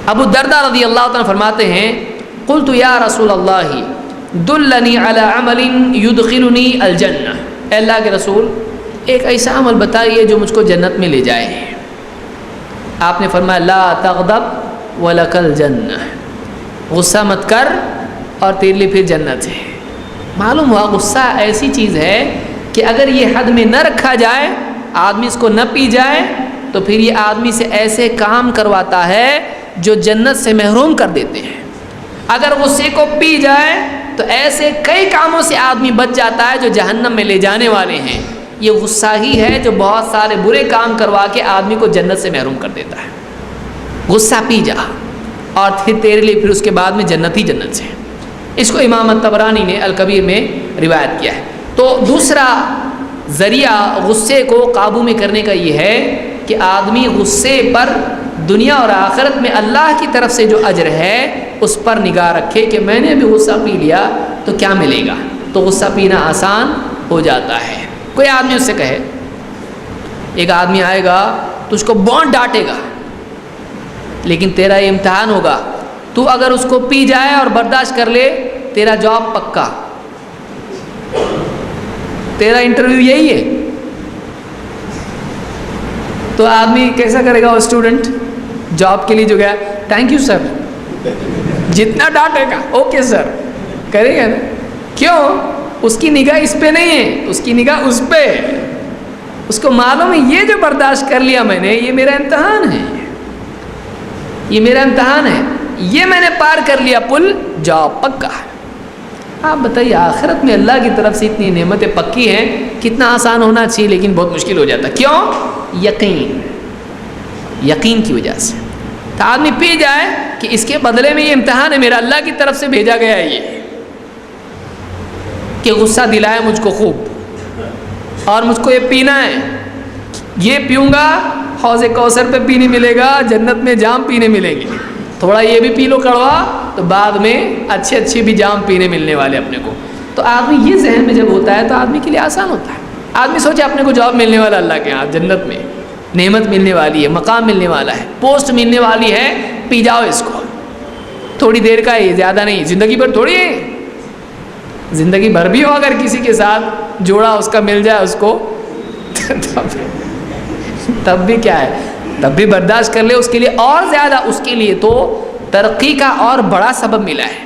ابو الدرداء رضی اللہ عنہ فرماتے ہیں قلت یا رسول اللہ دلنی علی عمل یدخلنی الجنہ، اے اللہ کے رسول ایک ایسا عمل بتائیے جو مجھ کو جنت میں لے جائے۔ آپ نے فرمایا لا تغضب ولک الجنہ، غصہ مت کر اور تیرے لیے پھر جنت ہے۔ معلوم ہوا غصہ ایسی چیز ہے کہ اگر یہ حد میں نہ رکھا جائے، آدمی اس کو نہ پی جائے، تو پھر یہ آدمی سے ایسے کام کرواتا ہے جو جنت سے محروم کر دیتے ہیں۔ اگر غصے کو پی جائے تو ایسے کئی کاموں سے آدمی بچ جاتا ہے جو جہنم میں لے جانے والے ہیں۔ یہ غصہ ہی ہے جو بہت سارے برے کام کروا کے آدمی کو جنت سے محروم کر دیتا ہے۔ غصہ پی جا اور پھر تیرے لیے پھر اس کے بعد میں جنت ہی جنت سے۔ اس کو امام الطبرانی نے الکبیر میں روایت کیا ہے۔ تو دوسرا ذریعہ غصے کو قابو میں کرنے کا یہ ہے کہ آدمی غصے پر دنیا اور آخرت میں اللہ کی طرف سے جو اجر ہے اس پر نگاہ رکھے کہ میں نے بھی غصہ پی لیا تو کیا ملے گا، تو غصہ پینا آسان ہو جاتا ہے۔ کوئی آدمی اس سے کہے، ایک آدمی آئے گا تو اس کو بہت ڈانٹے گا، لیکن تیرا یہ امتحان ہوگا، تو اگر اس کو پی جائے اور برداشت کر لے تیرا جواب پکا، تیرا انٹرویو یہی ہے۔ تو آدمی کیسا کرے گا؟ وہ اسٹوڈنٹ جاب کے لیے جو گیا تھینک یو سر، جتنا ڈانٹے گا اوکے سر کرے گا نا۔ کیوں؟ اس کی نگاہ اس پہ نہیں ہے، اس کی نگاہ اس پہ ہے۔ اس کو معلوم ہے یہ جو برداشت کر لیا میں نے یہ میرا امتحان ہے، یہ میرا امتحان ہے، یہ میں نے پار کر لیا پل، جاب پکا ہے۔ آپ بتائیے آخرت میں اللہ کی طرف سے اتنی نعمتیں پکی ہیں، کتنا آسان ہونا چاہیے لیکن بہت مشکل ہو جاتا ہے۔ کیوں؟ یقین کی وجہ سے۔ تو آدمی پی جائے کہ اس کے بدلے میں یہ امتحان ہے میرا، اللہ کی طرف سے بھیجا گیا ہے یہ کہ غصہ دلائے مجھ کو خوب اور مجھ کو یہ پینا ہے، یہ پیوں گا حوض کوثر پہ پینے ملے گا، جنت میں جام پینے ملیں گے، تھوڑا یہ بھی پی لو کڑوا تو بعد میں اچھے بھی جام پینے ملنے والے اپنے کو۔ تو آدمی یہ ذہن میں جب ہوتا ہے تو آدمی کے لیے آسان ہوتا ہے۔ آدمی سوچے اپنے کو جاب ملنے والا اللہ کے یہاں جنت میں، نعمت ملنے والی ہے، مقام ملنے والا ہے، پوسٹ ملنے والی ہے، پی جاؤ اس کو، تھوڑی دیر کا ہے، زیادہ نہیں، زندگی بھر تھوڑی ہے، زندگی بھر بھی ہو اگر کسی کے ساتھ جوڑا اس کا مل جائے اس کو تب بھی کیا ہے، تب بھی برداشت کر لے، اس کے لیے اور زیادہ، اس کے لیے تو ترقی کا اور بڑا سبب ملا ہے،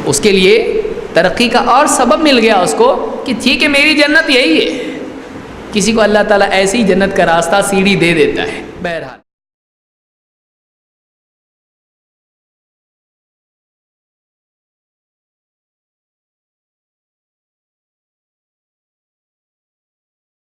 اس کے لیے ترقی کا اور سبب مل گیا اس کو کہ ٹھیک ہے میری جنت یہی ہے۔ کسی کو اللہ تعالیٰ ایسی جنت کا راستہ سیڑھی دے دیتا ہے۔ بہرحال